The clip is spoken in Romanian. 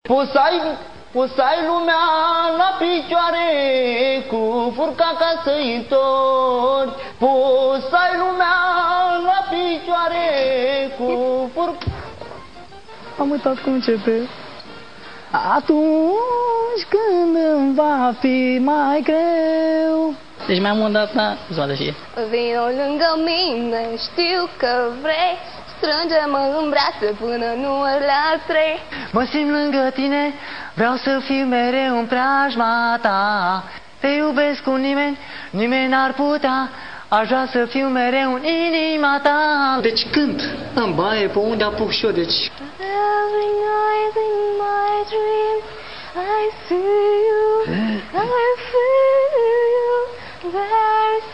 Poți să ai lumea la picioare, cu furca ca să-i întorci. Poți să ai lumea la picioare, cu furca... Am uitat cum începe. Atunci când îmi va fi mai greu. Deci mai mult data, zoală și vino lângă mine, știu că vrei. Strânge-mă în brațe până număr la 3. Mă simt lângă tine, vreau să fiu mereu în preajma ta. Te iubesc cu nimeni, nimeni n-ar putea. Aș vrea să fiu mereu în inima ta. Deci cânt în baie, pe unde apuc și eu, deci... Every night in my dreams I see you, I feel you. There's